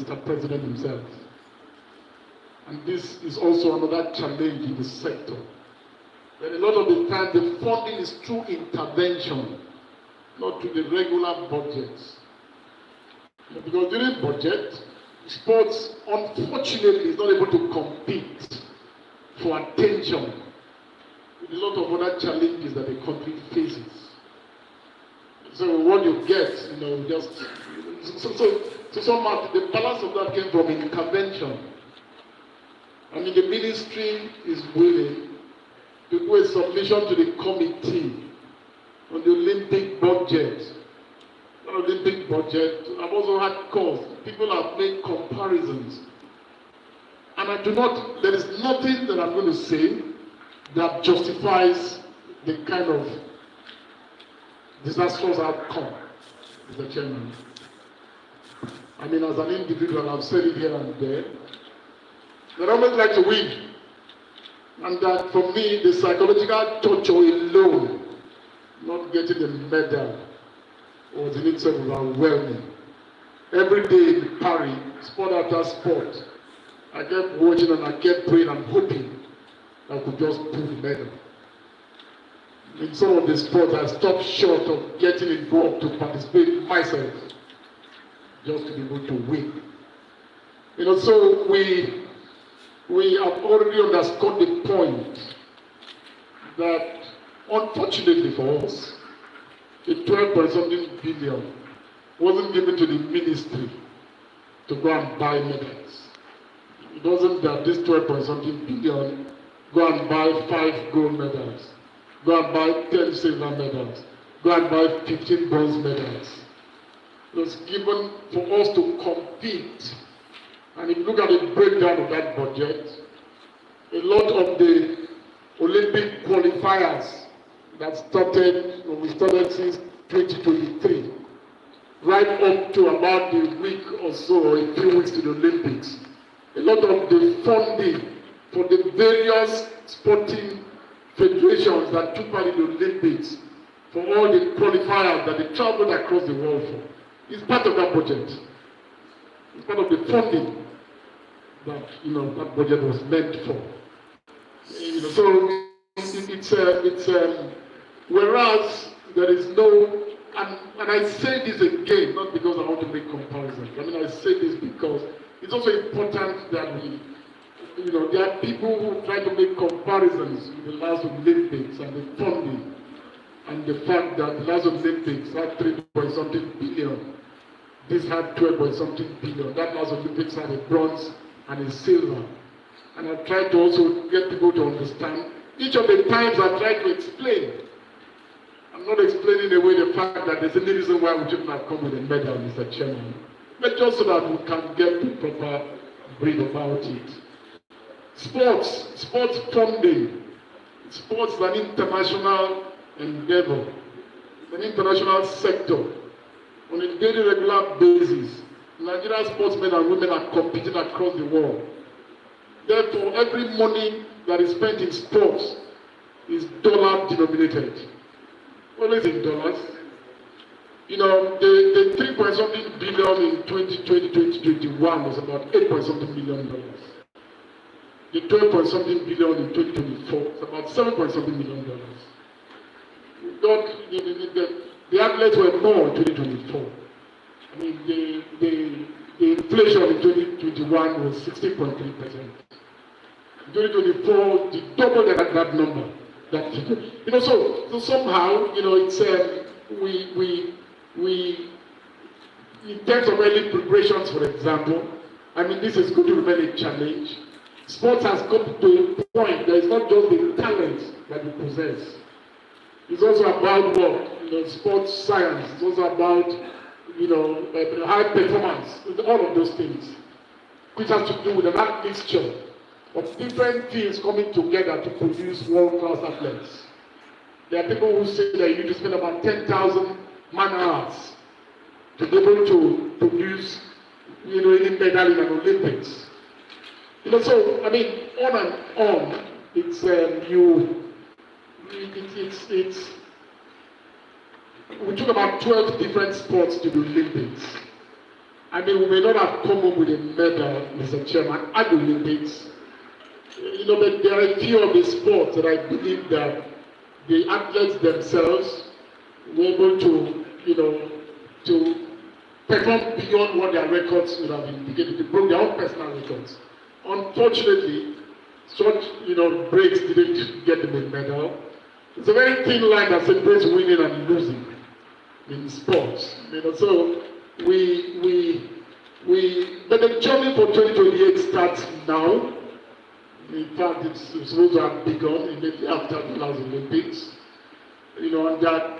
Mr. President himself. And this is also another challenge in the sector. That a lot of the time the funding is through intervention, not through the regular budgets. Because during budget, sports unfortunately is not able to compete for attention with a lot of other challenges that the country faces. So what you get, just so somehow the balance of that came from intervention. I mean, the ministry is willing to do a submission to the committee on the Olympic budget. Olympic budget. I've also had calls. People have made comparisons. And there is nothing that I'm going to say that justifies the kind of disastrous outcome, Mr. Chairman. I mean, as an individual, I've said it here and there, that I always like to win. And that for me, the psychological torture alone, not getting the medal, was in itself overwhelming. Every day in Paris, sport after sport, I kept watching and I kept praying and hoping I could just pull the medal. In some of the sports, I stopped short of getting involved to participate myself, just to be able to win. So we have already underscored the point that, unfortunately for us, the 12.something billion wasn't given to the ministry to go and buy medals. It wasn't that this 12.something billion go and buy 5 gold medals, go and buy 10 silver medals, go and buy 15 bronze medals. It was given for us to compete. And if you look at the breakdown of that budget, a lot of the Olympic qualifiers that we started since 2023, right up to about a week or so, or a few weeks to the Olympics, a lot of the funding for the various sporting federations that took part in the Olympics, for all the qualifiers that they traveled across the world for, is part of that budget. It's part of the funding that that budget was meant for. So it's whereas there is no, and I say this again, not because I want to make comparisons. I mean, I say this because it's also important that there are people who try to make comparisons with the last Olympics and the funding, and the fact that the last Olympics had 3.something billion. This had 12.something billion. That last Olympics had a bronze and a silver. And I tried to also get people to understand. Each of the times I tried to explain. I'm not explaining away the fact that there's any reason why we shouldn't have come with a medal, Mr. Chairman. But just so that we can get the proper breed about it. Sports funding. Sports is an international endeavor, an international sector. On a daily regular basis, Nigerian sportsmen and women are competing across the world. Therefore, every money that is spent in sports is dollar denominated. Always in dollars. The 3.something billion in 2020-2021 was about $8.something million. The 12.something billion in 2024 is about $7.something million. The athletes were more in 2024. I mean, the inflation in 2021 was 16.3%. In 2024, the double that number. So somehow, it's we in terms of early preparations, for example, I mean, this is going to remain a challenge. Sports has come to a point that it's not just the talent that you possess. It's also about what? Sports science. It's also about, high performance. All of those things, which has to do with an admixture of different fields coming together to produce world-class athletes. There are people who say that you need to spend about 10,000 man-hours to be able to produce, any medal in an Olympics. So I mean, on and on. It's we took about 12 different sports to the Olympics. I mean, we may not have come up with a medal, Mr. Chairman, at the Olympics. You know, but there are a few of the sports that I believe that the athletes themselves were able to, you know, to perform beyond what their records would have indicated. They broke their own personal records. Unfortunately, such, you know, breaks didn't get them a medal. It's a very thin line that separates winning and losing in sports. You know, so but the journey for 2028 starts now. In fact, it's supposed to have begun immediately after the last Olympics. You know, and that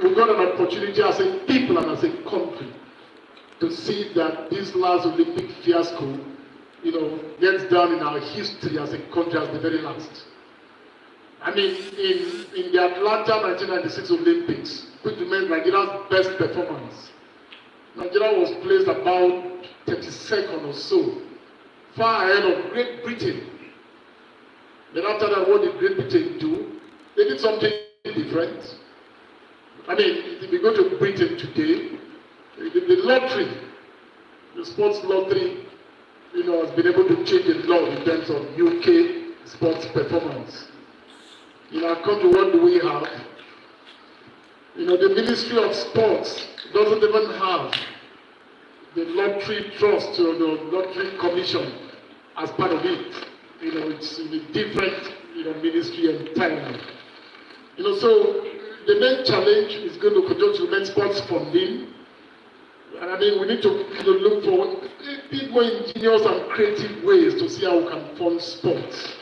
we've got an opportunity as a people and as a country to see that this last Olympic fiasco, you know, gets down in our history as a country as the very last. I mean, in the Atlanta 1996 Olympics, which remains Nigeria's best performance, Nigeria was placed about 32nd or so, far ahead of Great Britain. Then after that, what did Great Britain do? They did something different. I mean, if you go to Britain today, the lottery, the sports lottery, you know, has been able to change the law in terms of UK sports performance. In our country, what do we have? You know, the Ministry of Sports doesn't even have the lottery trust or the lottery commission as part of it. You know, it's in a different, you know, ministry entirely. You know, so the main challenge is going to continue to remain sports funding. And I mean, we need to, you know, look for a bit more ingenious and creative ways to see how we can fund sports.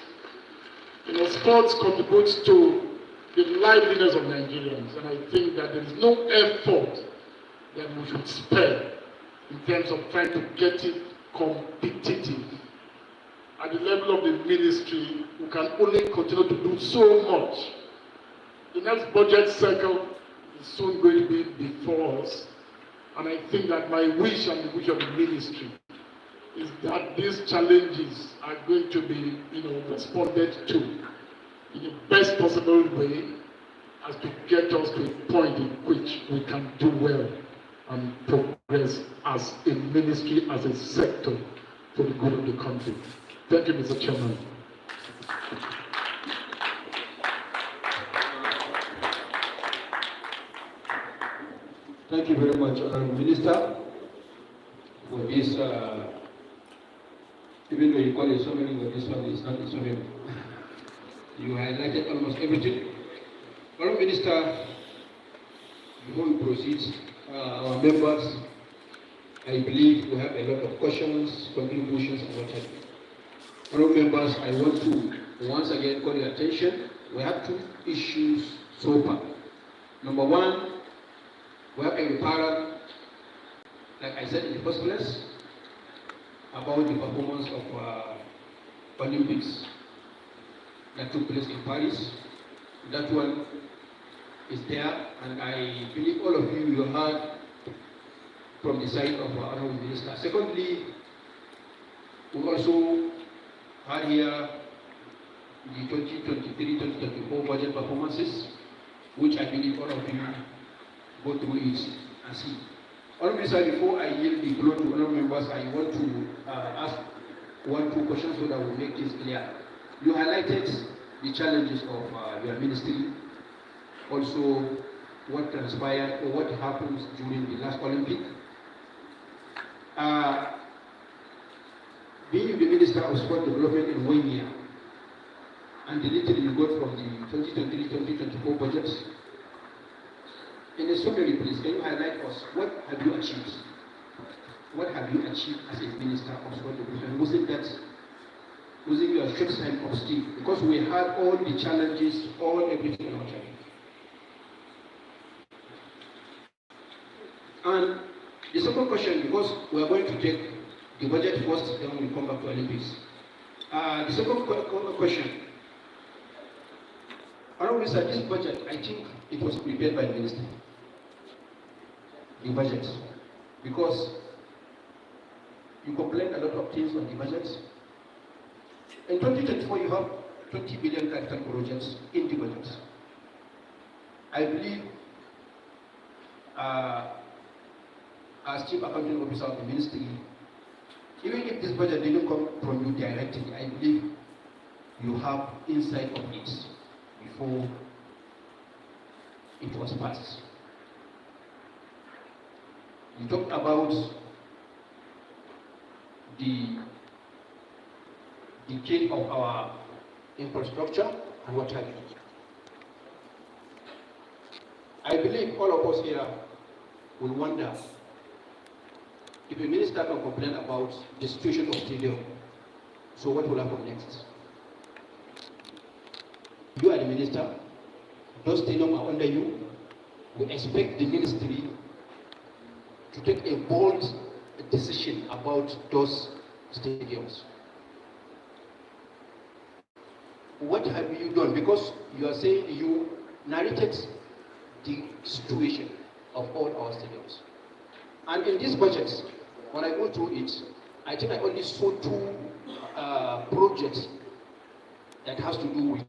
You know, sports contributes to the liveliness of Nigerians, and I think that there is no effort that we should spare in terms of trying to get it competitive. At the level of the ministry, we can only continue to do so much. The next budget cycle is soon going to be before us, and I think that my wish and the wish of the ministry is that these challenges are going to be, you know, responded to in the best possible way as to get us to a point in which we can do well and progress as a ministry, as a sector, for the good of the country. Thank you, Mr. Chairman. Thank you very much, Minister, for this. Even though you call it so many, but this one is not so many. You highlighted almost everything. Honourable Minister, before we proceed, our members, I believe we have a lot of questions, contributions, and what have you. Honourable members, I want to once again call your attention. We have two issues so far. Number one, we have a referral, like I said in the first place, about the performance of Olympics that took place in Paris. That one is there, and I believe all of you heard from the side of our Honourable Minister. Secondly, we also had here the 2023-2024 budget performances, which I believe all of you go through it and see. Honourable Minister, before I yield the floor to honourable members, I want to ask one, two questions so that we make this clear. You highlighted the challenges of your ministry, also what transpired or what happens during the last Olympic. Being the Minister of Sport Development in 1 year, and the little you got from the 2023-2024 budgets, in a summary, please, can you highlight us what have you achieved? What have you achieved as a Minister of Sport Development? Using your short time of steel, because we had all the challenges, everything about it. And the second question, because we are going to take the budget first, then we'll come back to Olympics. The second question, Honourable Minister, this budget, I think it was prepared by the Minister. The budget, because you complained a lot of things on the budget. In 2024, you have 20 billion capital projects in the budget. I believe, as Chief Accounting Officer of the Ministry, even if this budget didn't come from you directly, I believe you have insight of it before it was passed. You talked about the decay of our infrastructure and what have you. I believe all of us here will wonder if a minister can complain about the situation of stadium, so what will happen next? You are the minister, those stadiums are under you. We expect the ministry to take a bold decision about those stadiums. What have you done? Because you are saying you narrated the situation of all our stadiums. And in this budget, when I go through it, I think I only saw two projects that has to do with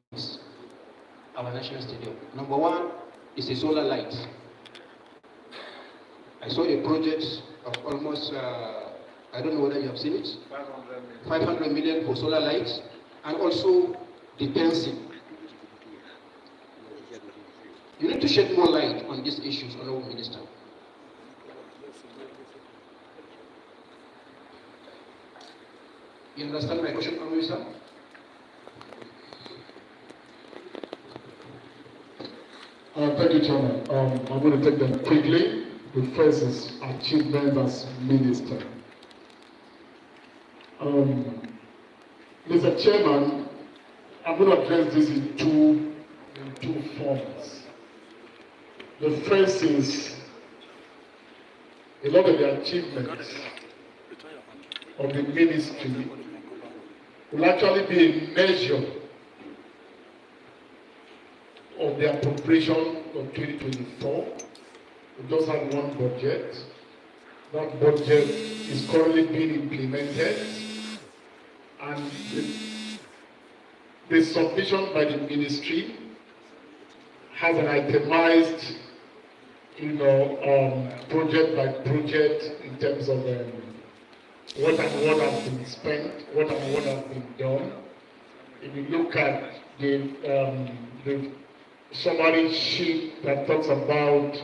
our national stadium. Number one is a solar light. I saw a project of almost, I don't know whether you have seen it, 500 million for solar lights, and also the fencing. You need to shed more light on these issues, Honorable Minister. You understand my question, Honorable Minister? Thank you, Chairman. I'm going to take them quickly. The first is achievement as minister. Mr. Chairman, I'm going to address this in two forms. The first is a lot of the achievements of the ministry will actually be a measure of the appropriation of 2024. We just had one budget. That budget is currently being implemented, and the submission by the ministry has an itemized, project by project in terms of what has been spent, what has been done. If you look at the summary sheet that talks about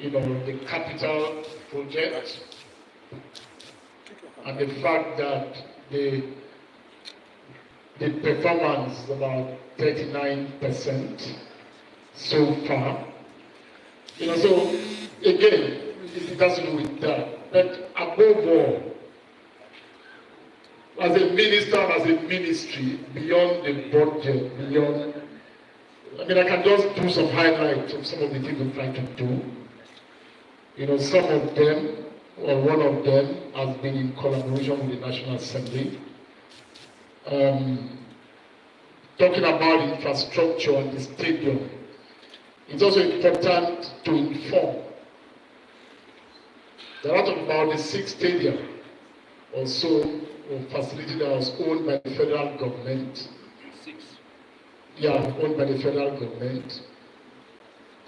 the capital project and the fact that the performance is about 39% so far. So again, it has to do with that. But above all, as a minister, as a ministry, beyond the budget, I can just do some highlights of some of the things we're trying to do. Some of them, or one of them, has been in collaboration with the National Assembly. Talking about infrastructure and the stadium, it's also important to inform that out of about the 6 stadium or so, or facility that was owned by the federal government. 6. Yeah, owned by the federal government.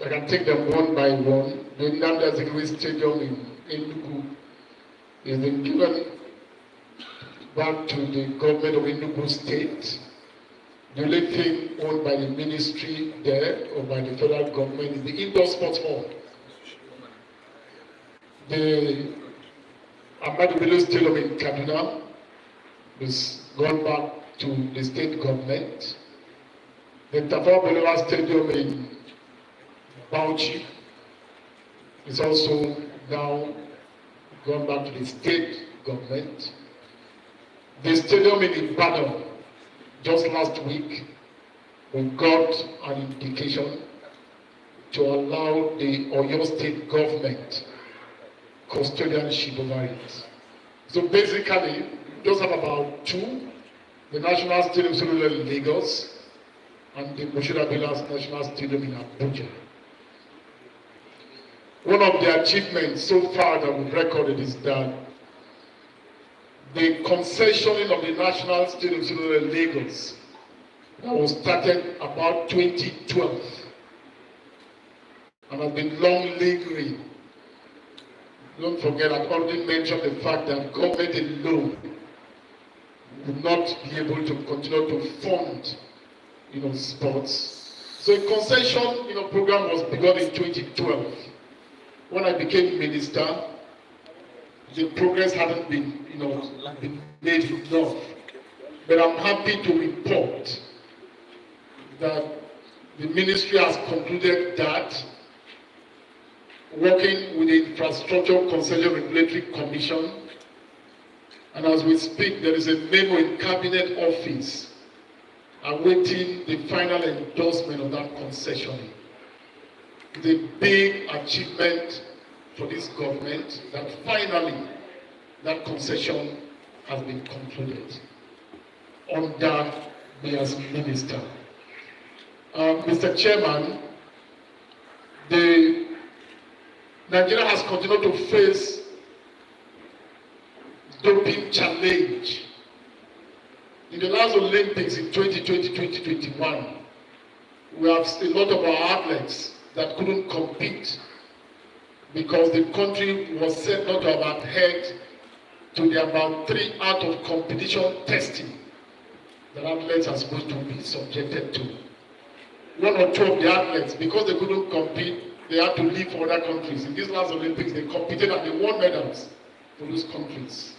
I can take them one by one. The Nnamdi Azikiwe Stadium in Enugu has been given back to the government of Enugu State. The only thing owned by the ministry there or by the federal government is the indoor sports hall. The Ahmadu Bello Stadium in Kaduna is gone back to the state government. The Tafawa Balewa Stadium in Bauchi is also now gone back to the state government. The stadium in Ibadan, just last week, we got an indication to allow the Oyo State government custodianship over it. So basically, we just have about 2, the National Stadium in Lagos and the Moshood National Stadium in Abuja. One of the achievements so far that we've recorded is that the concessioning of the National Stadium in Lagos that was started about 2012 and has been long lingering. don't forget, I've already mentioned the fact that government alone would not be able to continue to fund, sports. So a concession, program was begun in 2012. When I became minister, the progress hadn't been, been made enough. But I'm happy to report that the ministry has concluded that, working with the Infrastructure Concession Regulatory Commission, and as we speak, there is a memo in Cabinet Office awaiting the final endorsement of that concession. It's a big achievement for this government that finally that concession has been concluded under me as minister. Mr. Chairman, Nigeria has continued to face doping challenge. In the last Olympics in 2020-2021, we have a lot of our athletes that couldn't compete because the country was said not to have adhered to the about 3 out of competition testing that athletes are supposed to be subjected to. 1 or 2 of the athletes, because they couldn't compete, they had to leave for other countries. In these last Olympics, they competed and they won medals for those countries.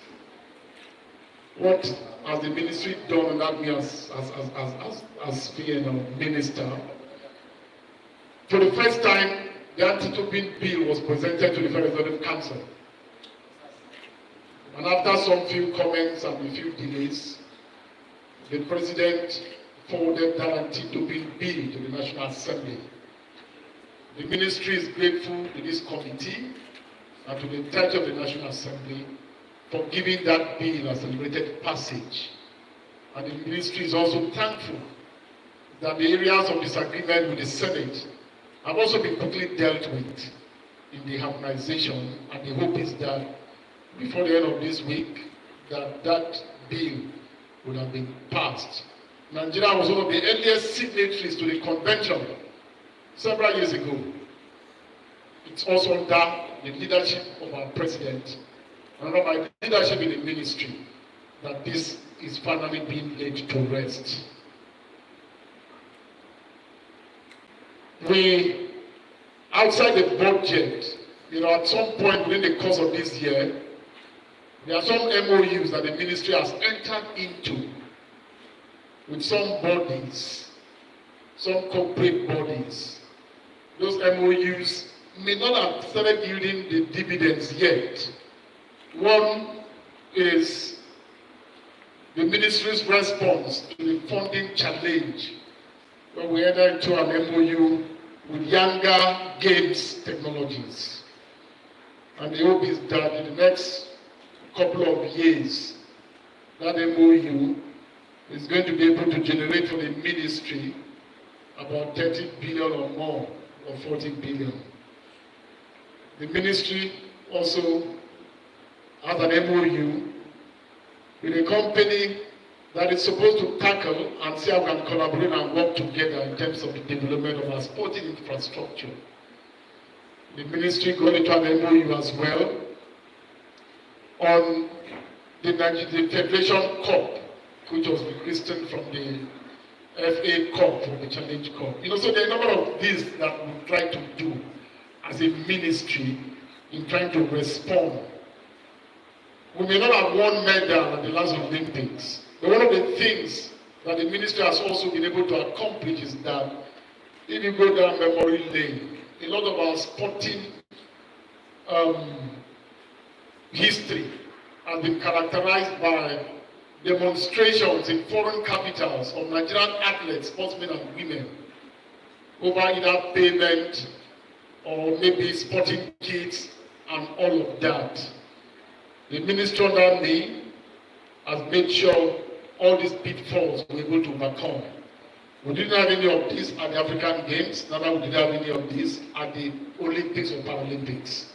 What has the ministry done on that me as minister? For the first time, the anti-doping bill was presented to the Federal Executive Council. And after some few comments and a few delays, the President forwarded that anti-doping bill to the National Assembly. The ministry is grateful to this committee and to the entirety of the National Assembly for giving that bill a celebrated passage. And the ministry is also thankful that the areas of disagreement with the Senate have also been quickly dealt with in the harmonization, and the hope is that before the end of this week, that bill would have been passed. Nigeria was one of the earliest signatories to the convention several years ago. It's also under the leadership of our president and under my leadership in the ministry that this is finally being laid to rest. We, outside the budget, at some point within the course of this year, there are some MOUs that the ministry has entered into with some bodies, some corporate bodies. Those MOUs may not have started yielding the dividends yet. One is the ministry's response to the funding challenge, where we entered into an MOU with Younger Games Technologies. And the hope is that in the next couple of years, that MOU is going to be able to generate for the ministry about 30 billion or more, or 40 billion. The ministry also has an MOU with a company that is supposed to tackle and see how we can collaborate and work together in terms of the development of our sporting infrastructure. The ministry got into an MOU as well on the Federation Cup, which was rechristened from the FA Cup or the Challenge Cup. So there are a number of these that we try to do as a ministry in trying to respond. We may not have won medal at the last Olympics, but one of the things that the ministry has also been able to accomplish is that if you go down memory lane, a lot of our sporting history has been characterized by demonstrations in foreign capitals of Nigerian athletes, sportsmen and women, over either payment or maybe sporting kits and all of that. The ministry under me has made sure all these pitfalls were able to overcome. We didn't have any of these at the African Games, neither we didn't have any of these at the Olympics or Paralympics.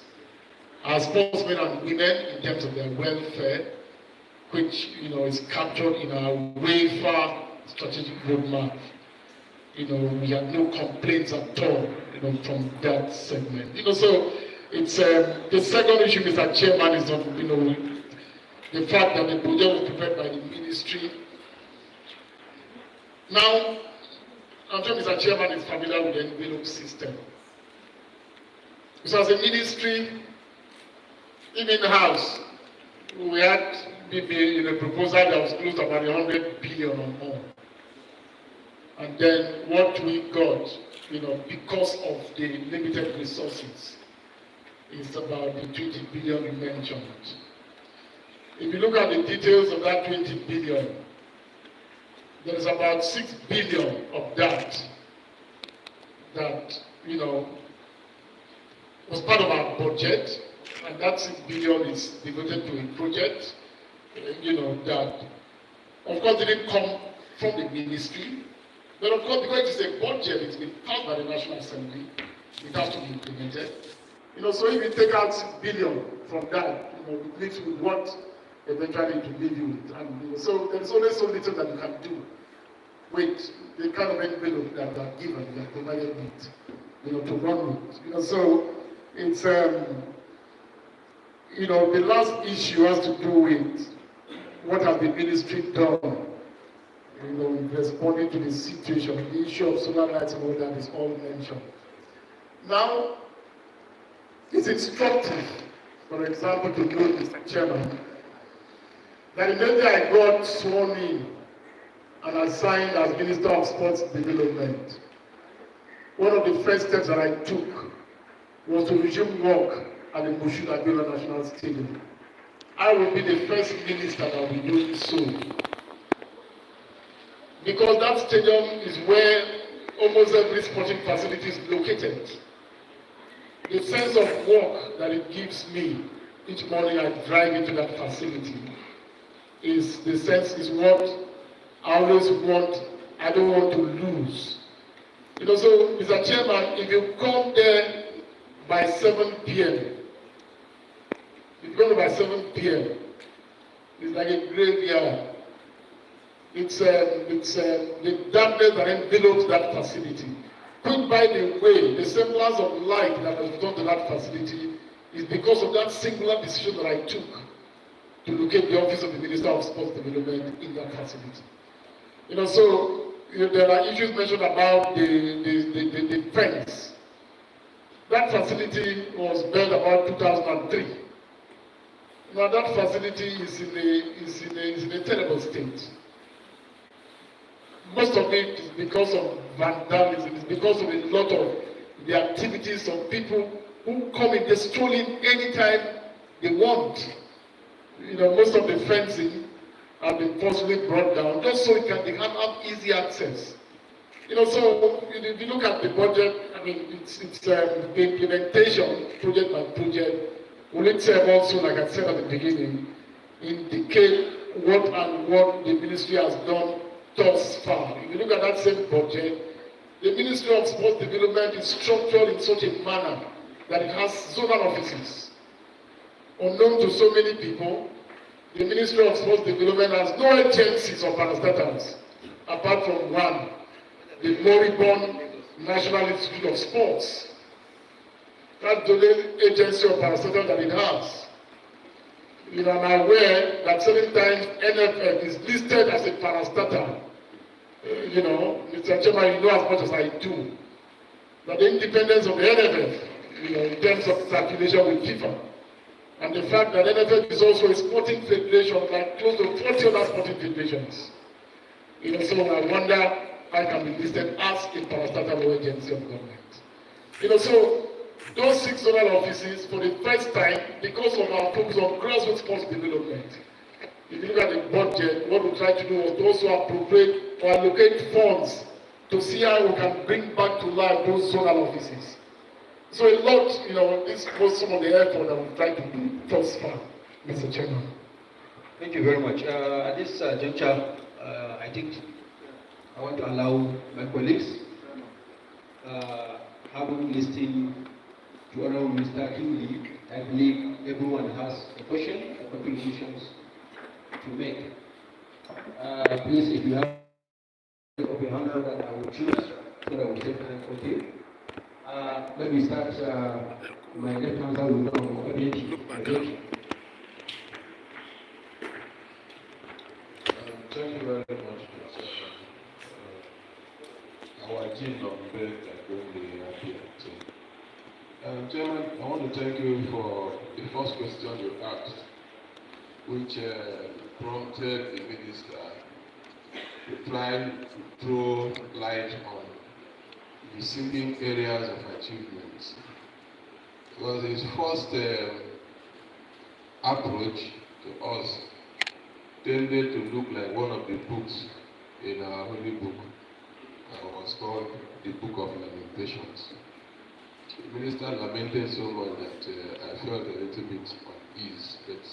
Our sportsmen and women, in terms of their welfare, which is captured in our UEFA strategic roadmap, we had no complaints at all, from that segment. So It's the second issue, Mr. Chairman, is on the fact that the project was prepared by the ministry. Now, I'm sure Mr. Chairman is familiar with the envelope system. So as a ministry, even in-house, we had maybe a proposal that was close to about 100 billion or more. And then what we got, because of the limited resources, is about the 20 billion you mentioned. If you look at the details of that 20 billion, there is about 6 billion of that was part of our budget, and that 6 billion is devoted to a project, that of course didn't come from the ministry, but of course because it is a budget, it's been passed by the National Assembly, it has to be implemented. So if you take out 6 billion from that, it leaves with what eventually to leave you with. And so there's only so little that you can do with the kind of envelope that are given, that are provided with, to run with. So it's the last issue has to do with what has the ministry done, responding to the situation. The issue of solar lights and all that is all mentioned. Now, it's instructive, for example, to note, Mr. Chairman, that immediately I got sworn in and assigned as Minister of Sports Development, one of the first steps that I took was to resume work at the Moshood Abiola National Stadium. I will be the first minister that will do so. Because that stadium is where almost every sporting facility is located. The sense of work that it gives me each morning I drive into that facility is what I always want. I don't want to lose. So Mr. Chairman, if you come there by 7 p.m., if you come there by 7 p.m., it's like a graveyard. It's the darkness that envelops that facility. Quick, by the way, the semblance of light that has returned to that facility is because of that singular decision that I took to locate the office of the Minister of Sports Development in that facility. So there are issues mentioned about the fence. That facility was built about 2003. Now that facility is in a terrible state. Most of it is because of vandalism, it's because of a lot of the activities of people who come in, they stroll in anytime they want. Most of the fencing have been forcibly brought down just so they can have easy access. So if you look at the budget, it's the implementation project by project. Will it serve also, like I said at the beginning, indicate what the ministry has done thus far. If you look at that same budget, the Ministry of Sports Development is structured in such a manner that it has zonal offices. Unknown to so many people, the Ministry of Sports Development has no agencies or parastatals apart from one, the moribund National Institute of Sports. That's the only agency or parastatal that it has. I'm aware that certain times NFF is listed as a parastatal. Mr. Chairman, you know as much as I do, that the independence of the NFF, in terms of circulation with FIFA, and the fact that NFF is also a sporting federation like close to 40 other sporting federations. So I wonder how it can be listed as a parastatal agency of government. So those 6 zonal offices, for the first time, because of our focus on grassroots sports development, if you look at the budget, what we try to do was to also appropriate or allocate funds to see how we can bring back to life those zonal offices. So a lot, this was some of the effort that we've tried to do thus far, Mr. Chairman. Thank you very much. At this juncture, I think I want to allow my colleagues, having listened to Honorable Mr. Kingley, I believe everyone has a question or contributions to make. Please, if you have of your hand that I will choose, so that we take time for you. Let me start My left hand side will come ready. Thank you very much, our gene of break that when they appear. Chairman, I want to thank you for the first question you asked, which prompted the minister to try to throw light on the sinking areas of achievements. Because his first approach to us tended to look like one of the books in our holy book. It was called the Book of Lamentations. The minister lamented so much that I felt a little bit uneasy. But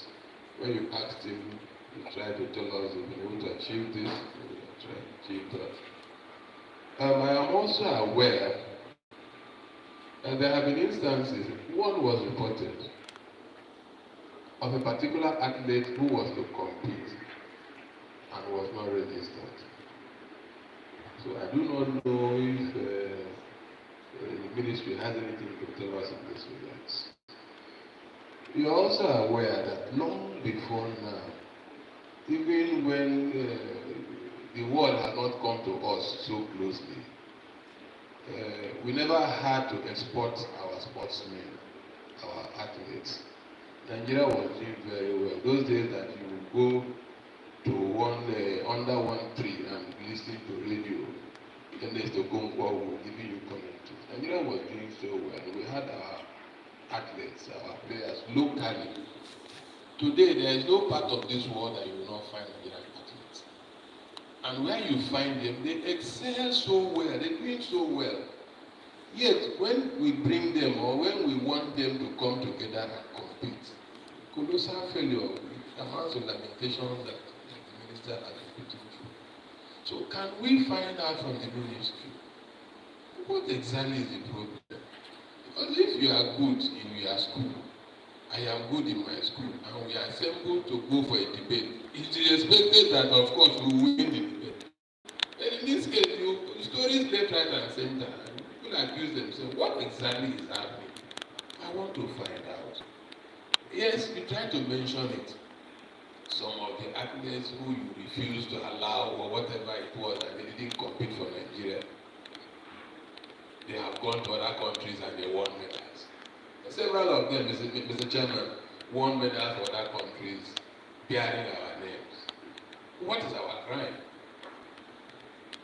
when you asked him, he tried to tell us if we want to achieve this, we will try to achieve that. I am also aware that there have been instances, one was reported, of a particular athlete who was to compete and was not registered. So I do not know if the ministry has anything to tell us in this regard. We are also aware that long before now, even when the world had not come to us so closely, we never had to export our sportsmen, our athletes. Nigeria was doing very well. Those days that you would go to under one tree and listen to radio, then there's the Gongwa will give you commentary. Nigeria was doing so well. We had our athletes, our players locally. Today, there is no part of this world that you will not find Nigerian athletes. And where you find them, they excel so well, they're doing so well. Yet, when we bring them or when we want them to come together and compete, colossal failure amounts to lamentations that the minister has been putting through. So, can we find out from the ministry what exactly is the problem? Because if you are good in your school, I am good in my school, and we are assembled to go for a debate, it is expected that, of course, we will win the debate. And in this case, stories left, right, and center. People accuse themselves. What exactly is happening? I want to find out. Yes, you try to mention it. Some of the athletes who you refused to allow, or whatever it was, and they didn't compete for Nigeria, they have gone to other countries and they won medals. Several of them, Mr. Chairman, won medals for other countries bearing our names. What is our crime?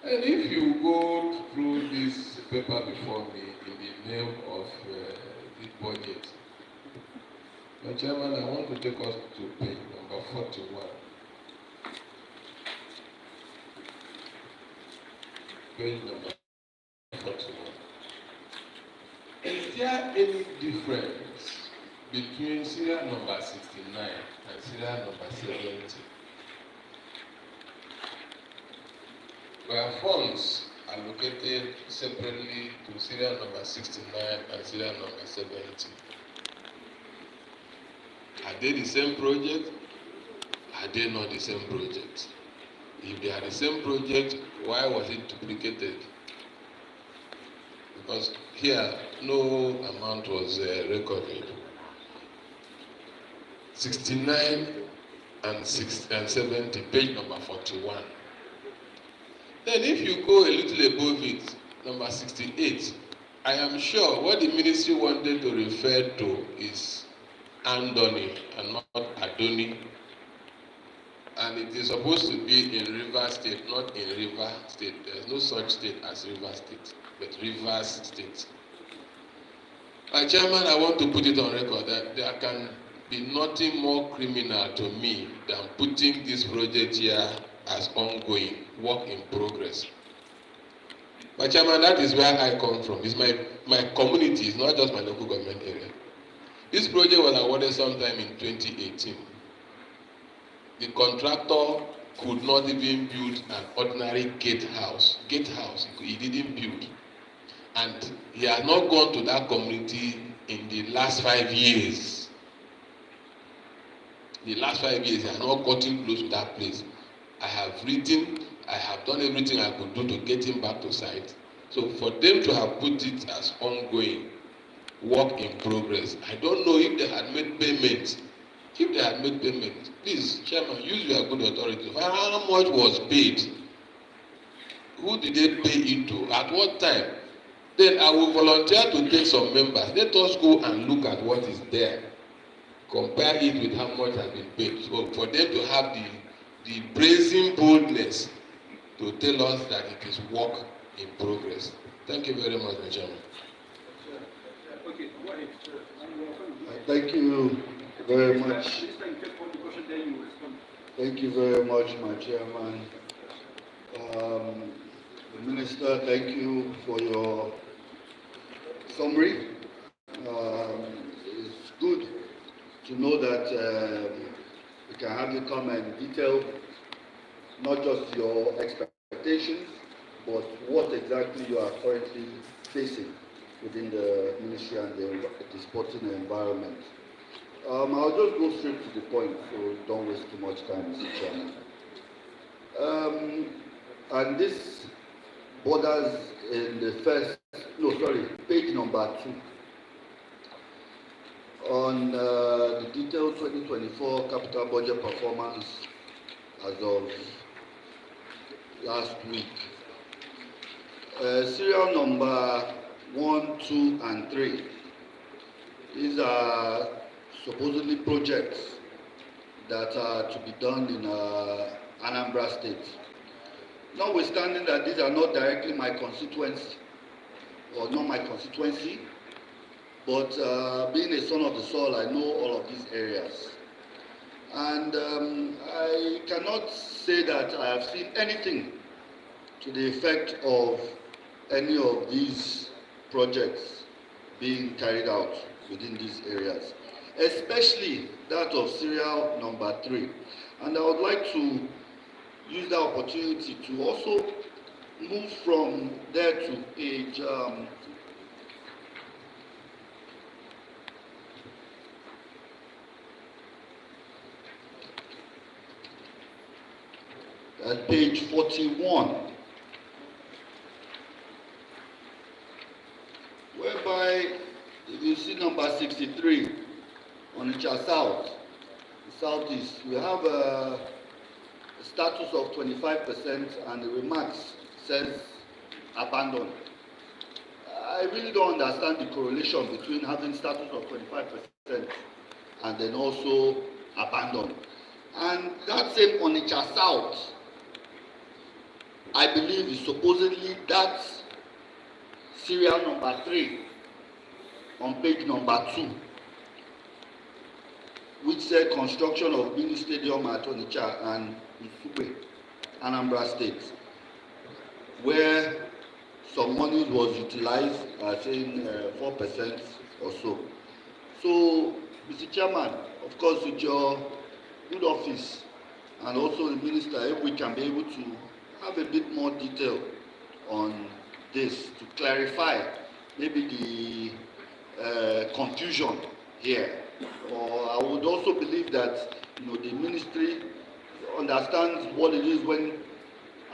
And if you go through this paper before me in the name of the budget, Mr. Chairman, I want to take us to page number 41. Page number 41. Is there any difference between serial number 69 and serial number 70? Where funds allocated separately to serial number 69 and serial number 70. Are they the same project? Are they not the same project? If they are the same project, why was it duplicated? Because here, no amount was recorded. 69 and 70, page number 41. Then if you go a little above it, number 68, I am sure what the ministry wanted to refer to is Andoni and not Adoni. And it is supposed to be in River State, not in River State. There is no such state as River State, but Rivers State. Chairman, I want to put it on record that there can be nothing more criminal to me than putting this project here as ongoing, work in progress. But Chairman, that is where I come from. It's my community, it's not just my local government area. This project was awarded sometime in 2018. The contractor could not even build an ordinary gatehouse. He didn't build. And he has not gone to that community in the last 5 years. The last 5 years, he has not gotten close to that place. I have written, I have done everything I could do to get him back to site. So for them to have put it as ongoing, work in progress. I don't know if they had made payments. If they had made payments, please, Chairman, use your good authority. How much was paid? Who did they pay it to? At what time? Then I will volunteer to take some members. Let us go and look at what is there. Compare it with how much has been paid. So for them to have the brazen boldness to tell us that it is work in progress. Thank you very much, Mr. Chairman. Thank you very much. Thank you very much, my chairman. The Minister, thank you for your summary. It's good to know that we can have you come and detail not just your expectations, but what exactly you are currently facing within the ministry and the sporting environment. I'll just go straight to the point, so don't waste too much time, Mr. Chairman. And this borders in the page number 2. On the detailed 2024 capital budget performance as of last week. Serial number 1, 2, and 3. These are supposedly projects that are to be done in Anambra State. Notwithstanding that these are not directly my constituency, or not my constituency, but being a son of the soil, I know all of these areas. And I cannot say that I have seen anything to the effect of any of these projects being carried out within these areas, especially that of serial number 3. And I would like to use that opportunity to also move from there to page at page 41, whereby if you see number 63 on the south, southeast, we have a status of 25% and the remarks says abandoned. I really don't understand the correlation between having status of 25% and then also abandoned. And that same Onitsha South, I believe, is supposedly that serial number 3 on page number 2, which said construction of mini stadium at Onitsha and Usugbe, Anambra State, where some money was utilized, saying 4% or so. So, Mr. Chairman, of course, with your good office and also the minister, if we can be able to have a bit more detail on this to clarify maybe the confusion here. Or I would also believe that the ministry understands what it is when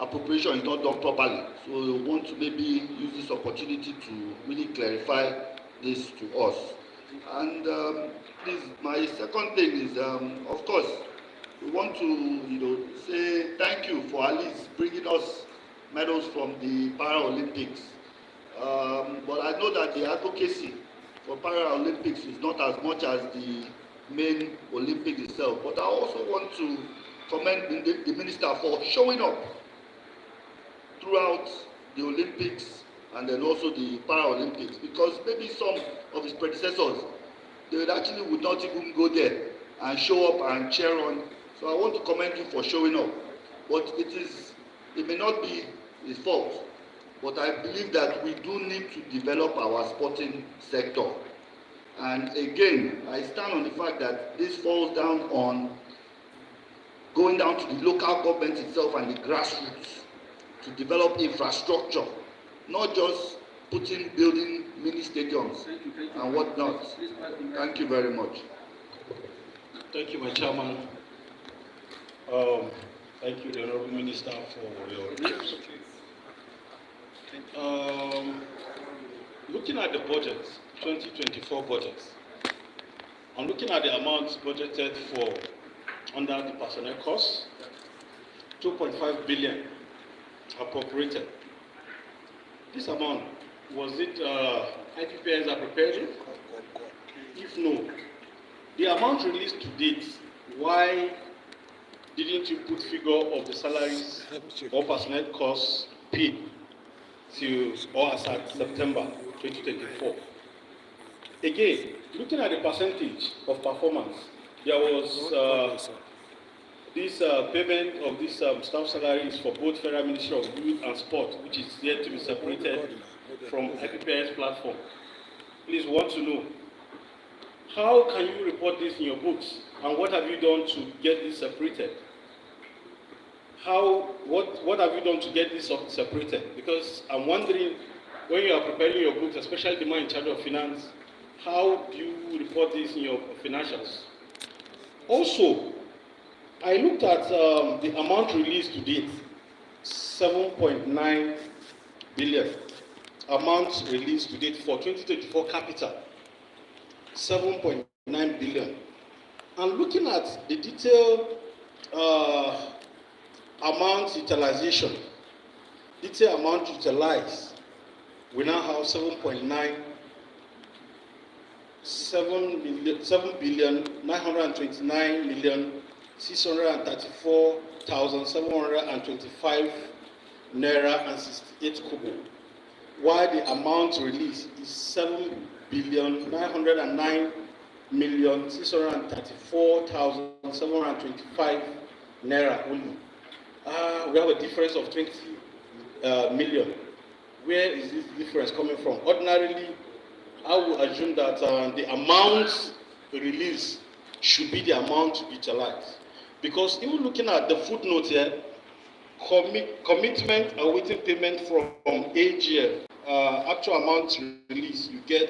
appropriation is not done properly. So we want to maybe use this opportunity to really clarify this to us. And please, my second thing is, of course, we want to say thank you for at least bringing us medals from the Paralympics. But I know that the advocacy for Paralympics is not as much as the main Olympics itself. But I also want to commend the minister for showing up throughout the Olympics and then also the Paralympics, because maybe some of his predecessors, they would not even go there and show up and cheer on. So I want to commend you for showing up. But it may not be his fault, but I believe that we do need to develop our sporting sector. And again, I stand on the fact that this falls down on going down to the local government itself and the grassroots to develop infrastructure, not just building mini stadiums and whatnot. Thank you very much. Thank you, my chairman. Thank you, the Honorable Minister, for your remarks. Looking at the budget, 2024 budget. I'm looking at the amounts budgeted for under the personnel costs, 2.5 billion appropriated. This amount, was it IPPS that prepared it? If no, the amount released to date, why didn't you put figure of the salaries or personnel costs paid till or as at September 2024? Again, looking at the percentage of performance, there was this payment of this staff salaries for both Federal Ministry of Youth and Sport, which is yet to be separated from IPPS platform. Please want to know, how can you report this in your books, and what have you done to get this separated? What have you done to get this separated? Because I'm wondering, when you are preparing your books, especially the man in charge of finance, how do you report this in your financials? Also, I looked at the amount released to date, 7.9 billion. Amount released to date for 2024 capital, 7.9 billion. And looking at the detailed amount utilization, detailed amount utilized, we now have 7,929,634,725 naira and 68 kobo, while the amount released is 7,909,634,725 naira only. We have a difference of 20 million. Where is this difference coming from? Ordinarily, I would assume that the amount released should be the amount utilized. Because even looking at the footnote here, commitment awaiting payment from AGL, actual amount released, you get